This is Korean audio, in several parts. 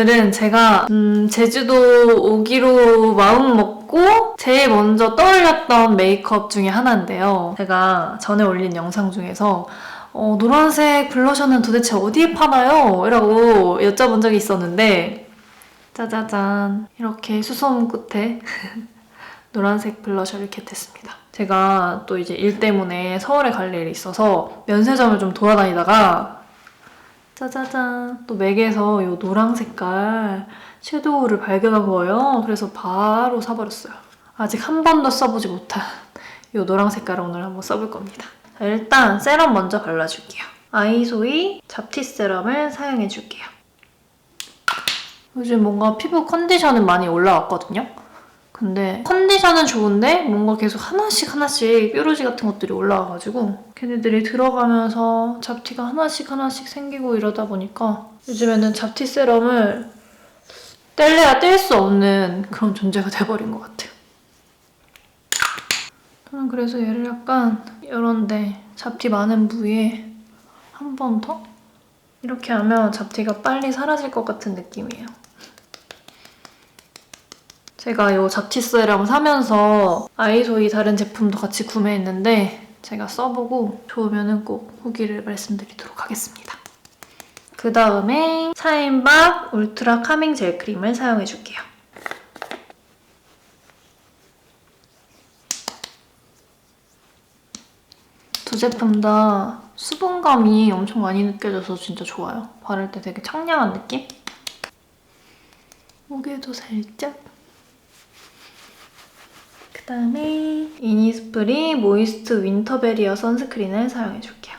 오늘은 제가 제주도 오기로 마음 먹고 제일 먼저 떠올렸던 메이크업 중에 하나인데요. 제가 전에 올린 영상 중에서 노란색 블러셔는 도대체 어디에 파나요? 이라고 여쭤본 적이 있었는데 짜자잔, 이렇게 수소문 끝에 노란색 블러셔를 겟했습니다. 제가 또 이제 일 때문에 서울에 갈 일이 있어서 면세점을 좀 돌아다니다가 짜자잔, 또 맥에서 이 노랑 색깔 섀도우를 발견한 거예요. 그래서 바로 사버렸어요. 아직 한 번도 써보지 못한 이 노랑 색깔을 오늘 한번 써볼 겁니다. 자, 일단 세럼 먼저 발라줄게요. 아이소이 잡티 세럼을 사용해줄게요. 요즘 뭔가 피부 컨디션은 많이 올라왔거든요. 근데 컨디션은 좋은데 뭔가 계속 하나씩 뾰루지 같은 것들이 올라와가지고 걔네들이 들어가면서 잡티가 하나씩 생기고 이러다 보니까 요즘에는 잡티 세럼을 뗄래야 뗄 수 없는 그런 존재가 돼버린 것 같아요. 저는 그래서 얘를 약간 이런데 잡티 많은 부위에 한 번 더? 이렇게 하면 잡티가 빨리 사라질 것 같은 느낌이에요. 제가 이 잡티 세럼 사면서 아이소이 다른 제품도 같이 구매했는데 제가 써보고 좋으면 꼭 후기를 말씀드리도록 하겠습니다. 그 다음에 샤인박 울트라 카밍 젤 크림을 사용해줄게요. 두 제품 다 수분감이 엄청 많이 느껴져서 진짜 좋아요. 바를 때 되게 청량한 느낌? 목에도 살짝. 그 다음에 이니스프리 모이스트 윈터 베리어 선스크린을 사용해줄게요.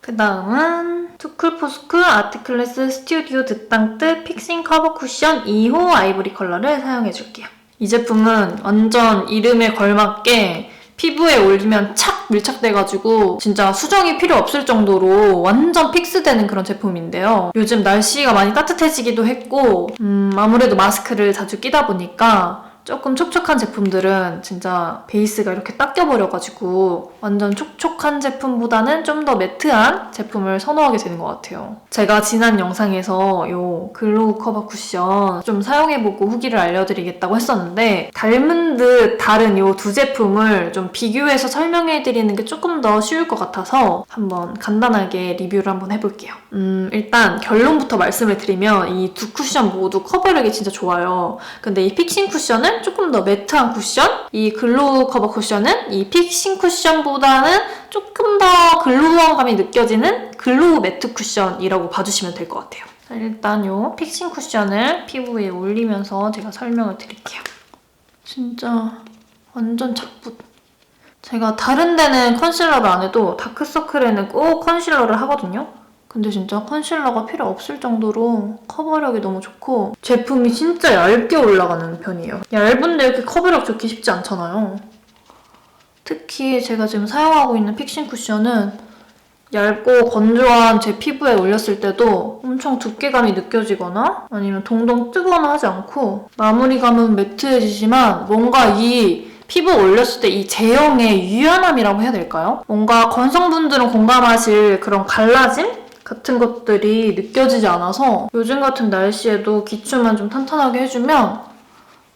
그 다음은 투쿨포스쿨 아트클래스 스튜디오 드땅뜨 픽싱 커버 쿠션 2호 아이보리 컬러를 사용해줄게요. 이 제품은 완전 이름에 걸맞게 피부에 올리면 착 밀착돼가지고 진짜 수정이 필요 없을 정도로 완전 픽스되는 그런 제품인데요. 요즘 날씨가 많이 따뜻해지기도 했고 아무래도 마스크를 자주 끼다 보니까 조금 촉촉한 제품들은 진짜 베이스가 이렇게 딱 껴버려가지고 완전 촉촉한 제품보다는 좀 더 매트한 제품을 선호하게 되는 것 같아요. 제가 지난 영상에서 이 글로우 커버 쿠션 좀 사용해보고 후기를 알려드리겠다고 했었는데 닮은 듯 다른 이 두 제품을 좀 비교해서 설명해드리는 게 조금 더 쉬울 것 같아서 한번 간단하게 리뷰를 한번 해볼게요. 일단 결론부터 말씀을 드리면 이 두 쿠션 모두 커버력이 진짜 좋아요. 근데 이 픽싱 쿠션은 조금 더 매트한 쿠션, 이 글로우 커버 쿠션은 이 픽싱 쿠션보다는 조금 더 글로우감이 느껴지는 글로우 매트 쿠션이라고 봐주시면 될 것 같아요. 자, 일단 이 픽싱 쿠션을 피부에 올리면서 제가 설명을 드릴게요. 진짜 완전 착붙. 제가 다른 데는 컨실러를 안 해도 다크서클에는 꼭 컨실러를 하거든요. 근데 진짜 컨실러가 필요 없을 정도로 커버력이 너무 좋고 제품이 진짜 얇게 올라가는 편이에요. 얇은데 이렇게 커버력 좋기 쉽지 않잖아요. 특히 제가 지금 사용하고 있는 픽싱 쿠션은 얇고 건조한 제 피부에 올렸을 때도 엄청 두께감이 느껴지거나 아니면 동동 뜨거나 하지 않고 마무리감은 매트해지지만 뭔가 이 피부 올렸을 때 이 제형의 유연함이라고 해야 될까요? 뭔가 건성분들은 공감하실 그런 갈라짐? 같은 것들이 느껴지지 않아서 요즘 같은 날씨에도 기초만 좀 탄탄하게 해주면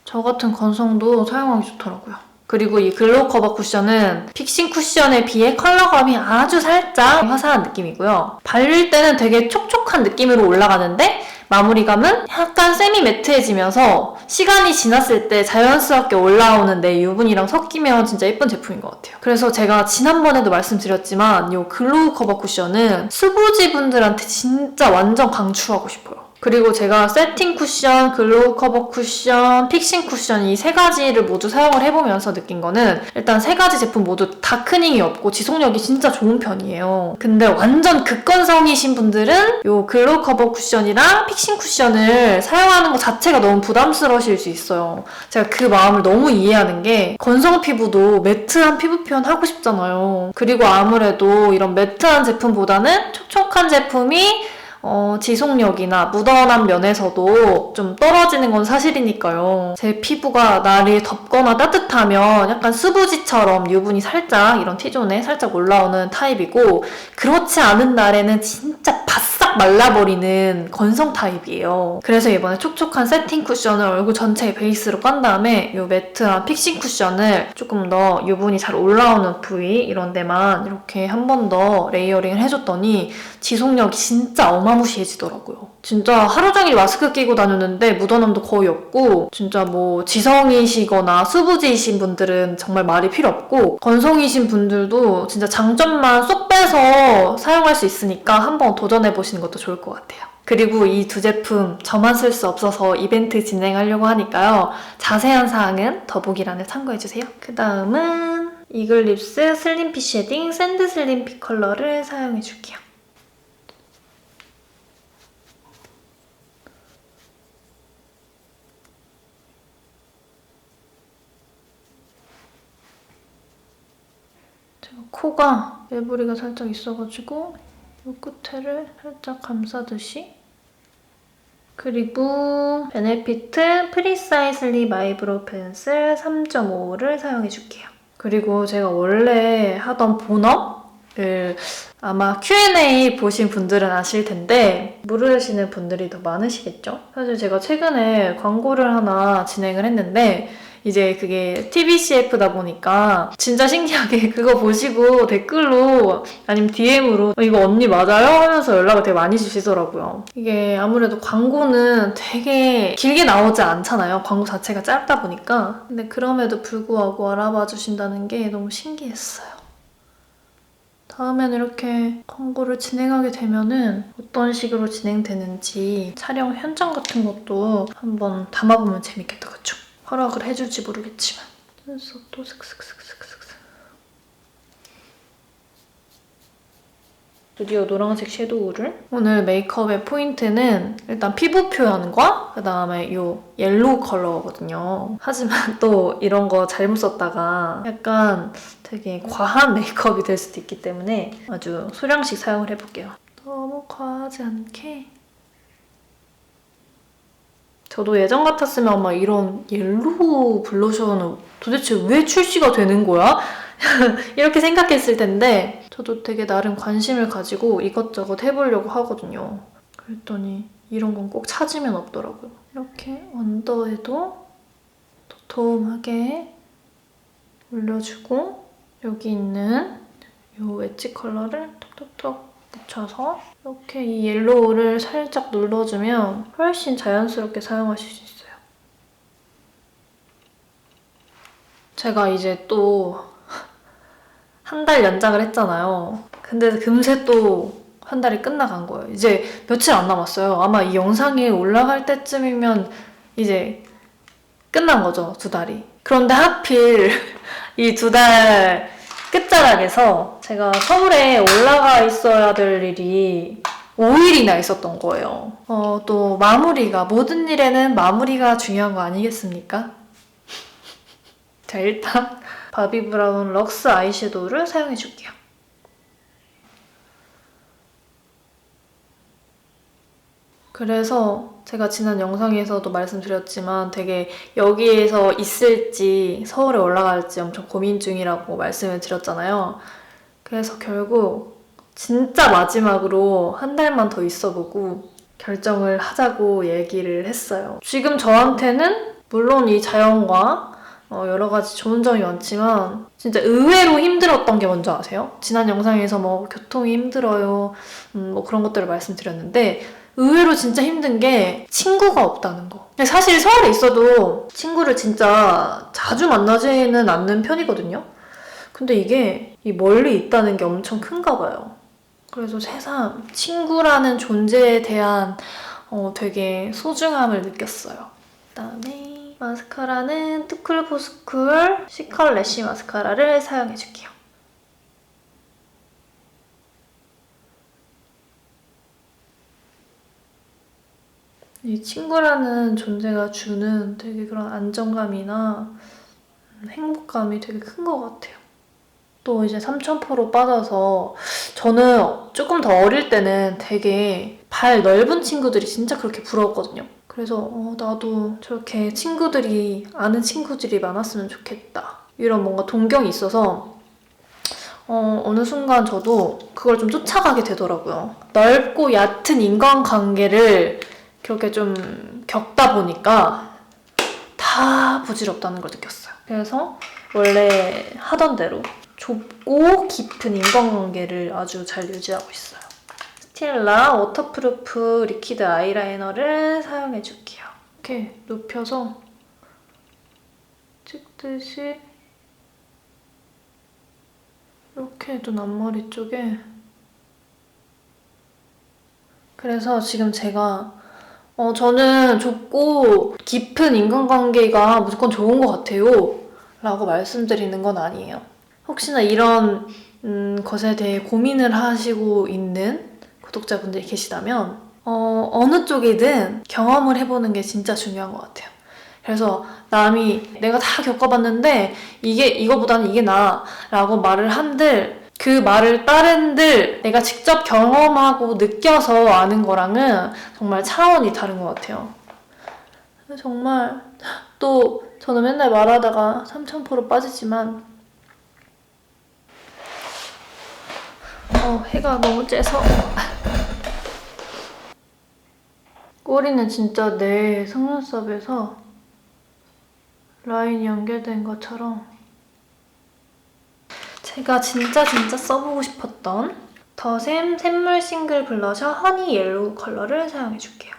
저 같은 건성도 사용하기 좋더라고요. 그리고 이 글로우 커버 쿠션은 픽싱 쿠션에 비해 컬러감이 아주 살짝 화사한 느낌이고요. 바를 때는 되게 촉촉한 느낌으로 올라가는데 마무리감은 약간 세미 매트해지면서 시간이 지났을 때 자연스럽게 올라오는 내 유분이랑 섞이면 진짜 예쁜 제품인 것 같아요. 그래서 제가 지난번에도 말씀드렸지만 이 글로우 커버 쿠션은 수부지 분들한테 진짜 완전 강추하고 싶어요. 그리고 제가 세팅 쿠션, 글로우 커버 쿠션, 픽싱 쿠션 이 세 가지를 모두 사용을 해보면서 느낀 거는 일단 세 가지 제품 모두 다크닝이 없고 지속력이 진짜 좋은 편이에요. 근데 완전 극건성이신 분들은 이 글로우 커버 쿠션이랑 픽싱 쿠션을 사용하는 것 자체가 너무 부담스러우실 수 있어요. 제가 그 마음을 너무 이해하는 게 건성 피부도 매트한 피부 표현 하고 싶잖아요. 그리고 아무래도 이런 매트한 제품보다는 촉촉한 제품이 지속력이나 묻어남 면에서도 좀 떨어지는 건 사실이니까요. 제 피부가 날이 덥거나 따뜻하면 약간 수부지처럼 유분이 살짝 이런 T존에 살짝 올라오는 타입이고, 그렇지 않은 날에는 진짜 바싹 말라버리는 건성 타입이에요. 그래서 이번에 촉촉한 세팅 쿠션을 얼굴 전체에 베이스로 깐 다음에 이 매트한 픽싱 쿠션을 조금 더 유분이 잘 올라오는 부위 이런 데만 이렇게 한 번 더 레이어링을 해줬더니 지속력이 진짜 어마무시해지더라고요. 진짜 하루 종일 마스크 끼고 다녔는데 묻어남도 거의 없고, 진짜 뭐 지성이시거나 수부지이신 분들은 정말 말이 필요 없고, 건성이신 분들도 진짜 장점만 쏙 빼서 사용할 수 있으니까 한번 도전해보시는 것도 좋을 것 같아요. 그리고 이 두 제품 저만 쓸 수 없어서 이벤트 진행하려고 하니까요. 자세한 사항은 더보기란을 참고해주세요. 그 다음은 이글립스 슬림핏 쉐딩 샌드 슬림핏 컬러를 사용해줄게요. 제가 코가 매부리가 살짝 있어가지고 이 끝에를 살짝 감싸듯이, 그리고 베네피트 프리사이즈 립 아이브로우 펜슬 3.5를 사용해줄게요. 그리고 제가 원래 하던 본업을 아마 Q&A 보신 분들은 아실 텐데 모르시는 분들이 더 많으시겠죠? 사실 제가 최근에 광고를 하나 진행을 했는데 이제 그게 TBCF다 보니까 진짜 신기하게 그거 보시고 댓글로 아니면 DM으로 이거 언니 맞아요? 하면서 연락을 되게 많이 주시더라고요. 이게 아무래도 광고는 되게 길게 나오지 않잖아요. 광고 자체가 짧다 보니까. 근데 그럼에도 불구하고 알아봐 주신다는 게 너무 신기했어요. 다음엔 이렇게 광고를 진행하게 되면은 어떤 식으로 진행되는지 촬영 현장 같은 것도 한번 담아보면 재밌겠다, 그쵸? 허락을 해줄지 모르겠지만. 그래서 또 슥슥슥슥슥슥. 드디어 노란색 섀도우를. 오늘 메이크업의 포인트는 일단 피부 표현과 그 다음에 이 옐로우 컬러거든요. 하지만 또 이런 거 잘못 썼다가 약간 되게 과한 메이크업이 될 수도 있기 때문에 아주 소량씩 사용을 해볼게요. 너무 과하지 않게. 저도 예전 같았으면 아마 이런 옐로우 블러셔는 도대체 왜 출시가 되는 거야? 이렇게 생각했을 텐데 저도 되게 나름 관심을 가지고 이것저것 해보려고 하거든요. 그랬더니 이런 건 꼭 찾으면 없더라고요. 이렇게 언더에도 도톰하게 올려주고 여기 있는 이 웨지 컬러를 톡톡톡 묻혀서 이렇게 이 옐로우를 살짝 눌러주면 훨씬 자연스럽게 사용하실 수 있어요. 제가 이제 또 한 달 연장을 했잖아요. 근데 금세 또 한 달이 끝나간 거예요. 이제 며칠 안 남았어요. 아마 이 영상이 올라갈 때쯤이면 이제 끝난 거죠, 2달이. 그런데 하필 이 2달 끝자락에서 제가 서울에 올라가 있어야 될 일이 5일이나 있었던 거예요. 또 마무리가, 모든 일에는 마무리가 중요한 거 아니겠습니까? 자, 일단 바비 브라운 럭스 아이섀도우를 사용해줄게요. 그래서 제가 지난 영상에서도 말씀드렸지만 되게 여기에서 있을지 서울에 올라갈지 엄청 고민 중이라고 말씀을 드렸잖아요. 그래서 결국 진짜 마지막으로 한 달만 더 있어보고 결정을 하자고 얘기를 했어요. 지금 저한테는 물론 이 자연과 여러 가지 좋은 점이 많지만 진짜 의외로 힘들었던 게 뭔지 아세요? 지난 영상에서 뭐 교통이 힘들어요, 뭐 그런 것들을 말씀드렸는데 의외로 진짜 힘든 게 친구가 없다는 거. 사실 서울에 있어도 친구를 진짜 자주 만나지는 않는 편이거든요. 근데 이게 이 멀리 있다는 게 엄청 큰가 봐요. 그래서 새삼 친구라는 존재에 대한 되게 소중함을 느꼈어요. 그다음에 마스카라는 투쿨포스쿨 시컬 래쉬 마스카라를 사용해줄게요. 이 친구라는 존재가 주는 되게 그런 안정감이나 행복감이 되게 큰 것 같아요. 또 이제 삼천포로 빠져서 저는 조금 더 어릴 때는 되게 발 넓은 친구들이 진짜 그렇게 부러웠거든요. 그래서 나도 저렇게 아는 친구들이 많았으면 좋겠다. 이런 뭔가 동경이 있어서 어느 순간 저도 그걸 좀 쫓아가게 되더라고요. 넓고 얕은 인간관계를 그렇게 좀 겪다 보니까 다 부질없다는 걸 느꼈어요. 그래서 원래 하던 대로 좁고 깊은 인간관계를 아주 잘 유지하고 있어요. 스틸라 워터프루프 리퀴드 아이라이너를 사용해줄게요. 이렇게 눕혀서 찍듯이 이렇게 눈 앞머리 쪽에. 그래서 지금 제가 저는 좁고 깊은 인간관계가 무조건 좋은 것 같아요 라고 말씀드리는 건 아니에요. 혹시나 이런 것에 대해 고민을 하시고 있는 구독자분들이 계시다면 어느 쪽이든 경험을 해보는 게 진짜 중요한 것 같아요. 그래서 남이 내가 다 겪어봤는데 이거보다는 이게 나아 라고 말을 한들 그 말을 따른들 내가 직접 경험하고 느껴서 아는 거랑은 정말 차원이 다른 것 같아요. 정말 또 저는 맨날 말하다가 3000% 빠지지만 해가 너무 째서 꼬리는 진짜 내 속눈썹에서 라인이 연결된 것처럼 제가 진짜 써보고 싶었던 더샘 샘물 싱글 블러셔 허니 옐로우 컬러를 사용해줄게요.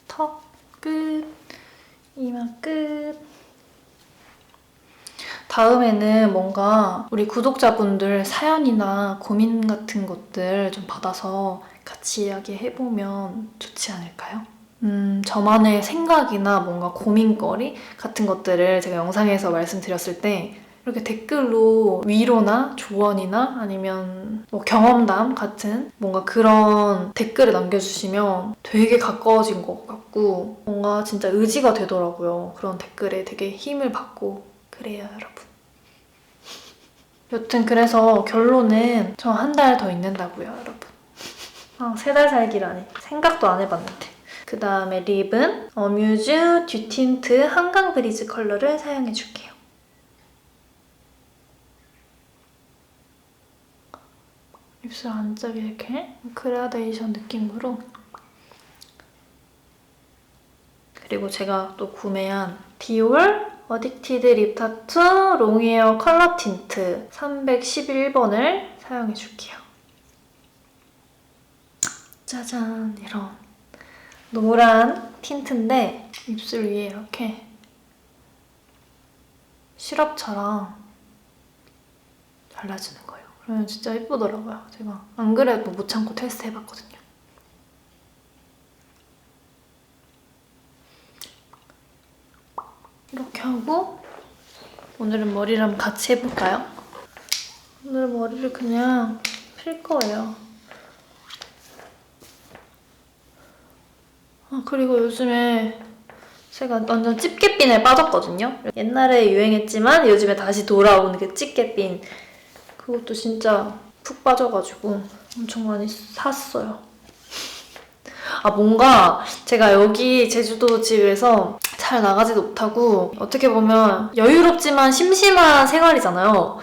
턱 끝, 이마 끝. 다음에는 뭔가 우리 구독자분들 사연이나 고민 같은 것들 좀 받아서 같이 이야기해보면 좋지 않을까요? 저만의 생각이나 뭔가 고민거리 같은 것들을 제가 영상에서 말씀드렸을 때 이렇게 댓글로 위로나 조언이나 아니면 뭐 경험담 같은 뭔가 그런 댓글을 남겨주시면 되게 가까워진 것 같고 뭔가 진짜 의지가 되더라고요. 그런 댓글에 되게 힘을 받고 그래요, 여러분. 여튼 그래서 결론은 저 한 달 더 있는다고요, 여러분. 3달 살기라니. 생각도 안 해봤는데. 그 다음에 립은 어뮤즈 듀틴트 한강 브리즈 컬러를 사용해줄게요. 입술 안쪽에 이렇게 그라데이션 느낌으로. 그리고 제가 또 구매한 디올 어딕티드 립 타투 롱웨어 컬러 틴트 311번을 사용해줄게요. 짜잔, 이런 노란 틴트인데 입술 위에 이렇게 시럽처럼 발라주는 거예요. 그러면 진짜 예쁘더라고요. 제가 안 그래도 못 참고 테스트 해봤거든요. 이렇게 하고 오늘은 머리를 한번 같이 해볼까요? 오늘 머리를 그냥 필 거예요. 그리고 요즘에 제가 완전 집게핀에 빠졌거든요. 옛날에 유행했지만 요즘에 다시 돌아온 그 집게핀, 그것도 진짜 푹 빠져가지고 엄청 많이 샀어요. 뭔가 제가 여기 제주도 집에서 잘 나가지도 못하고 어떻게 보면 여유롭지만 심심한 생활이잖아요.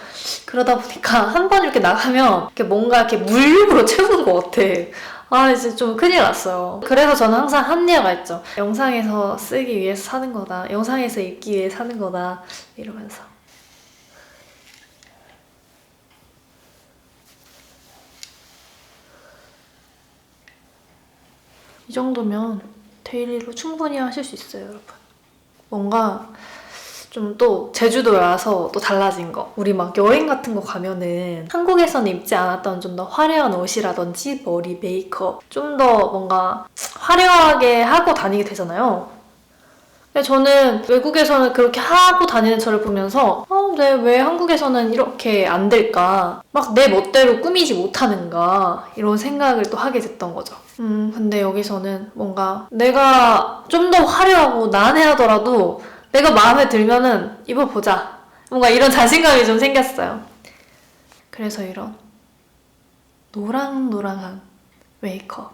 그러다 보니까 한 번 이렇게 나가면 뭔가 이렇게 물욕으로 채우는 것 같아. 이제 좀 큰일 났어요. 그래서 저는 항상 합리화가 있죠. 영상에서 쓰기 위해서 사는 거다. 영상에서 입기 위해 사는 거다. 이러면서. 이 정도면 데일리로 충분히 하실 수 있어요, 여러분. 뭔가 좀 또 제주도에 와서 또 달라진 거. 우리 막 여행 같은 거 가면은 한국에서는 입지 않았던 좀 더 화려한 옷이라든지 머리, 메이크업 좀 더 뭔가 화려하게 하고 다니게 되잖아요. 근데 저는 외국에서는 그렇게 하고 다니는 저를 보면서 왜 한국에서는 이렇게 안 될까? 막 내 멋대로 꾸미지 못하는가? 이런 생각을 또 하게 됐던 거죠. 근데 여기서는 뭔가 내가 좀 더 화려하고 난해하더라도 내가 마음에 들면은 입어보자. 뭔가 이런 자신감이 좀 생겼어요. 그래서 이런 노랑노랑한 메이크업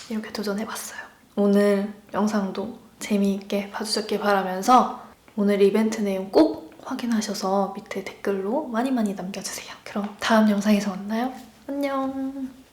이렇게 도전해봤어요. 오늘 영상도 재미있게 봐주셨길 바라면서 오늘 이벤트 내용 꼭 확인하셔서 밑에 댓글로 많이 남겨주세요. 그럼 다음 영상에서 만나요. 안녕.